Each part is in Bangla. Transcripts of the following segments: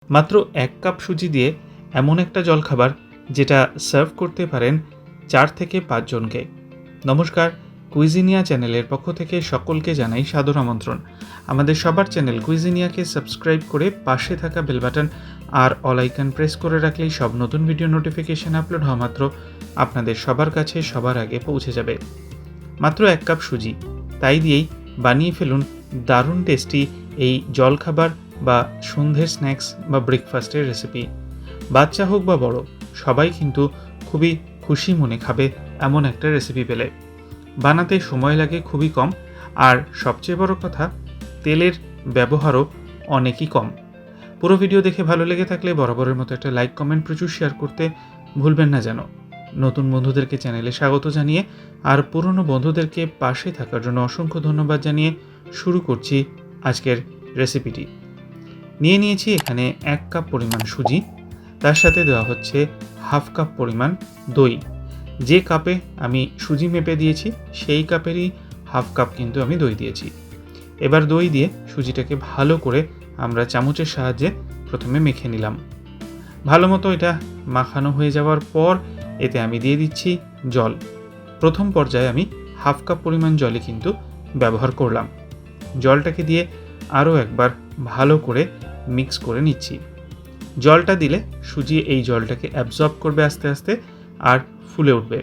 মাত্র 1 কাপ সুজি দিয়ে এমন একটা জলখাবার যেটা সার্ভ করতে পারেন 4 থেকে 5 জনকে। নমস্কার, কুইজিনিয়া চ্যানেলের পক্ষ থেকে সকলকে জানাই সাদর আমন্ত্রণ। আমাদের সবার চ্যানেল কুইজিনিয়াকে সাবস্ক্রাইব করে পাশে থাকা বেল বাটন আর অল আইকন প্রেস করে রাখলেই সব নতুন ভিডিও নোটিফিকেশন আপলোড হওয়া মাত্র আপনাদের সবার কাছে সবার আগে পৌঁছে যাবে। মাত্র 1 কাপ সুজি, তাই দিয়েই বানিয়ে ফেলুন দারুণ টেস্টি এই জলখাবার বা সন্ধ্যের স্ন্যাক্স বা ব্রেকফাস্টের রেসিপি। বাচ্চা হোক বা বড়, সবাই কিন্তু খুবই খুশি মনে খাবে এমন একটা রেসিপি পেলে। বানাতে সময় লাগে খুবই কম, আর সবচেয়ে বড় কথা তেলের ব্যবহারও অনেকই কম। পুরো ভিডিও দেখে ভালো লেগে থাকলে বরাবরের মতো একটা লাইক, কমেন্ট, প্রচুর শেয়ার করতে ভুলবেন না যেন। নতুন বন্ধুদেরকে চ্যানেলে স্বাগত জানিয়ে আর পুরনো বন্ধুদেরকে পাশে থাকার জন্য অসংখ্য ধন্যবাদ জানিয়ে শুরু করছি আজকের রেসিপিটি। নিয়ে নিয়েছি এখানে 1 কাপ পরিমাণ সুজি, তার সাথে দেওয়া হচ্ছে হাফ কাপ পরিমাণ দই। যে কাপে আমি সুজি মেপে দিয়েছি সেই কাপেরই হাফ কাপ কিন্তু আমি দই দিয়েছি। এবার দই দিয়ে সুজিটাকে ভালো করে আমরা চামচের সাহায্যে প্রথমে মেখে নিলাম। ভালো মতো এটা মাখানো হয়ে যাওয়ার পর এতে আমি দিয়ে দিচ্ছি জল। প্রথম পর্যায়ে আমি হাফ কাপ পরিমাণ জলই কিন্তু ব্যবহার করলাম। জলটাকে দিয়ে আরও একবার ভালো করে মিক্স করে নিচ্ছি। জলটা দিলে সুজি এই জলটাকে অ্যাবজর্ব করবে আস্তে আস্তে আর ফুলে উঠবে।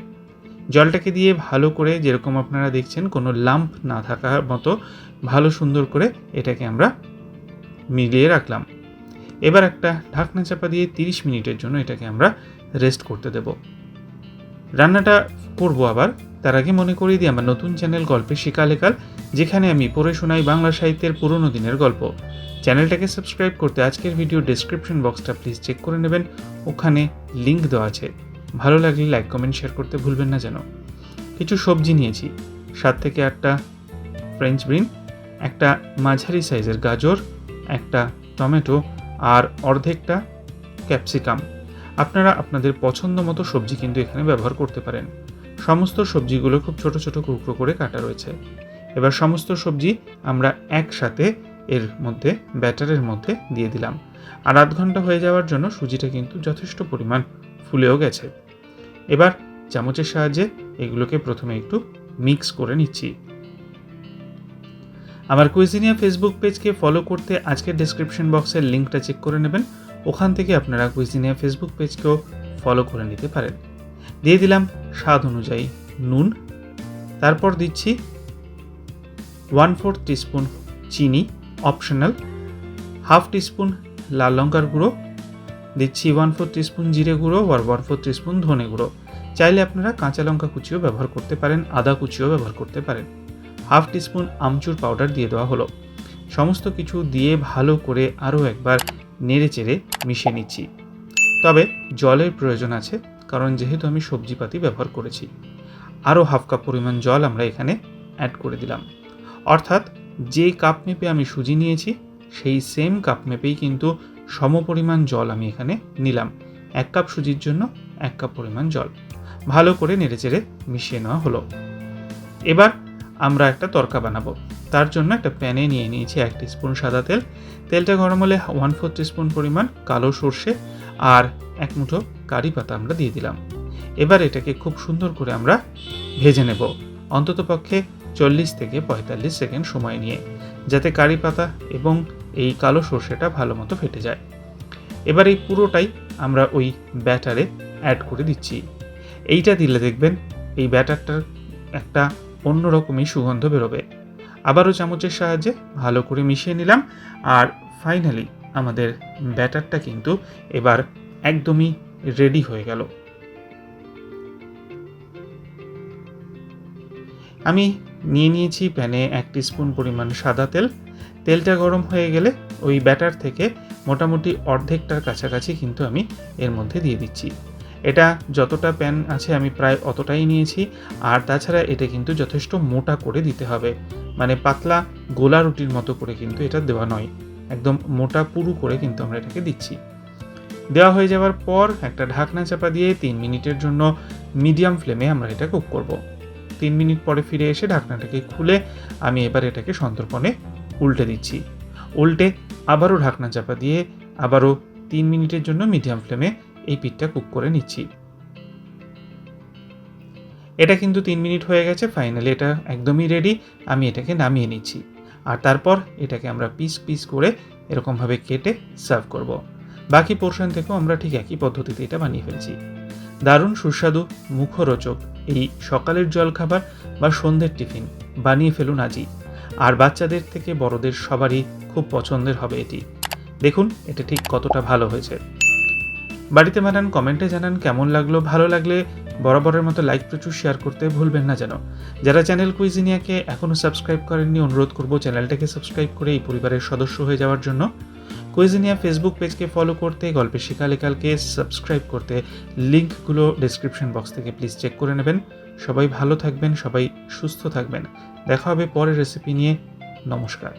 জলটাকে দিয়ে ভালো করে, যেরকম আপনারা দেখছেন, কোনো লাম্প না থাকার মতো ভালো সুন্দর করে এটাকে আমরা মিলিয়ে রাখলাম। এবার একটা ঢাকনা চাপা দিয়ে 30 মিনিটের জন্য এটাকে আমরা রেস্ট করতে দেব। রান্নাটা করব আবার তার আগে মনে করিয়ে দিই আমার নতুন চ্যানেল গল্পের শিকালেকাল, যেখানে আমি পড়ে শোনাই বাংলা সাহিত্যের পুরনো দিনের গল্প। চ্যানেলটাকে সাবস্ক্রাইব করতে আজকের ভিডিও ডেসক্রিপশন বক্সটা প্লিজ চেক করে নেবেন, ওখানে লিঙ্ক দেওয়া আছে। ভালো লাগলে লাইক, কমেন্ট, শেয়ার করতে ভুলবেন না যেন। কিছু সবজি নিয়েছি, 7 থেকে 8টা ফ্রেঞ্চ বিন, একটা মাঝারি সাইজের গাজর, একটা টমেটো আর অর্ধেকটা ক্যাপসিকাম। আপনারা আপনাদের পছন্দ মতো সবজি কিন্তু এখানে ব্যবহার করতে পারেন। সমস্ত সবজিগুলো খুব ছোট ছোট টুকরো করে কাটা রয়েছে। এবার সমস্ত সবজি আমরা একসাথে এর মধ্যে ব্যাটারের মধ্যে দিয়ে দিলাম। আর আধ ঘন্টা হয়ে যাওয়ার জন্য সুজিটা কিন্তু যথেষ্ট পরিমাণ ফুলেও গেছে। এবার চামচের সাহায্যে এগুলোকে প্রথমে একটু মিক্স করে নিচ্ছি। আমার কুইজিনিয়া ফেসবুক পেজকে ফলো করতে আজকের ডেসক্রিপশন বক্সের লিঙ্কটা চেক করে নেবেন, ওখান থেকে আপনারা কুইজিনিয়া ফেসবুক পেজকেও ফলো করে নিতে পারেন। দিয়ে দিলাম স্বাদ অনুযায়ী নুন, তারপর দিচ্ছি 1/4 টিস্পুন চিনি, অপশনাল, হাফ টিস্পুন লাল লঙ্কার গুঁড়ো, দিচ্ছি 1/4 টিস্পুন জিরে গুঁড়ো আর 1/4 টিস্পুন ধনে গুঁড়ো। চাইলে আপনারা কাঁচা লঙ্কা কুচিও ব্যবহার করতে পারেন, আদা কুচিও ব্যবহার করতে পারেন। হাফ টিস্পুন আমচুর পাউডার দিয়ে দেওয়া হলো। সমস্ত কিছু দিয়ে ভালো করে আরও একবার নেড়ে চেড়ে মিশিয়ে নিচ্ছি। তবে জলের প্রয়োজন আছে, কারণ যেহেতু আমি সবজিপাতি ব্যবহার করেছি। আরও হাফ কাপ পরিমাণ জল আমরা এখানে অ্যাড করে দিলাম। অর্থাৎ যে কাপ মেপে আমি সুজি নিয়েছি সেই সেম কাপ মেপেই কিন্তু সমপরিমাণ জল আমি এখানে নিলাম। 1 কাপ সুজির জন্য 1 কাপ পরিমাণ জল। ভালো করে নেড়েচেড়ে মিশিয়ে নেওয়া হলো। এবার আমরা একটা তড়কা বানাবো। তার জন্য একটা প্যানে নিয়ে নিয়েছি 1 টিস্পুন সাদা তেল। তেলটা গরম হলে 1/4 টিস্পুন পরিমাণ কালো সর্ষে আর 1 মুঠো কারি পাতা আমরা দিয়ে দিলাম। এবার এটাকে খুব সুন্দর করে আমরা ভেজে নেব, অন্ততপক্ষে 40 থেকে 45 সেকেন্ড সময় নিয়ে, যাতে কারি পাতা এবং এই কালো সর্ষেটা ভালো মতো ফেটে যায়। এবার এই পুরোটাই আমরা ওই ব্যাটারে অ্যাড করে দিচ্ছি। এইটা দিলে দেখবেন এই ব্যাটারটার একটা অন্যরকমই সুগন্ধ বেরোবে। আবারও চামচের সাহায্যে ভালো করে মিশিয়ে নিলাম। আর ফাইনালি আমাদের ব্যাটারটা কিন্তু এবার একদমই রেডি হয়ে গেল। আমি নিয়ে নিয়েছি প্যানে 1 টিস্পুন পরিমাণ সাদা তেল। তেলটা গরম হয়ে গেলে ওই ব্যাটার থেকে মোটামুটি অর্ধেকটার কাছাকাছি কিন্তু আমি এর মধ্যে দিয়ে দিচ্ছি। এটা যতটা প্যান আছে আমি প্রায় অতটাই নিয়েছি। আর তাছাড়া এটা কিন্তু যথেষ্ট মোটা করে দিতে হবে, মানে পাতলা গোলা রুটির মতো করে কিন্তু এটা দেওয়া নয়, একদম মোটা পুরু করে কিন্তু আমরা এটাকে দিচ্ছি। দেওয়া হয়ে যাওয়ার পর একটা ঢাকনা চাপা দিয়ে 3 মিনিটের জন্য মিডিয়াম ফ্লেমে আমরা এটা কুক করব। 3 মিনিট পরে ফিরে এসে ঢাকনাটাকে খুলে আমি এবার এটাকে সন্তর্পণে উল্টে দিচ্ছি। উল্টে আবারও ঢাকনা চাপা দিয়ে আবারও 3 মিনিটের জন্য মিডিয়াম ফ্লেমে এই পিঠটা কুক করে নিচ্ছি। এটা কিন্তু 3 মিনিট হয়ে গেছে, ফাইনালি এটা একদমই রেডি। আমি এটাকে নামিয়ে নিচ্ছি, আর তারপর এটাকে আমরা পিস পিস করে এরকমভাবে কেটে সার্ভ করব। বাকি পোর্শন থেকেও আমরা ঠিক একই পদ্ধতিতে এটা বানিয়ে ফেলছি। দারুণ সুস্বাদু, মুখরোচক এই সকালের জলখাবার বা সন্ধ্যের টিফিন বানিয়ে ফেলুন আজই। আর বাচ্চাদের থেকে বড়দের সবারই খুব পছন্দের হবে এটি। দেখুন এটা ঠিক কতটা ভালো হয়েছে। বাড়িতে বানান, কমেন্টে জানান কেমন লাগলো। ভালো লাগলে বরাবরের মতো লাইক প্রচুর শেয়ার করতে ভুলবেন না যেন। যারা চ্যানেল কুইজিনিয়াকে এখনও সাবস্ক্রাইব করেননি, অনুরোধ করব চ্যানেলটাকে সাবস্ক্রাইব করে এই পরিবারের সদস্য হয়ে যাওয়ার জন্য। কুইজিনিয়া ফেসবুক পেজকে ফলো করতে, গল্পের শেখালেখালকে সাবস্ক্রাইব করতে লিঙ্কগুলো ডেসক্রিপশন বক্স থেকে প্লিজ চেক করে নেবেন। সবাই ভালো থাকবেন, সবাই সুস্থ থাকবেন। দেখা হবে পরের রেসিপি নিয়ে। নমস্কার।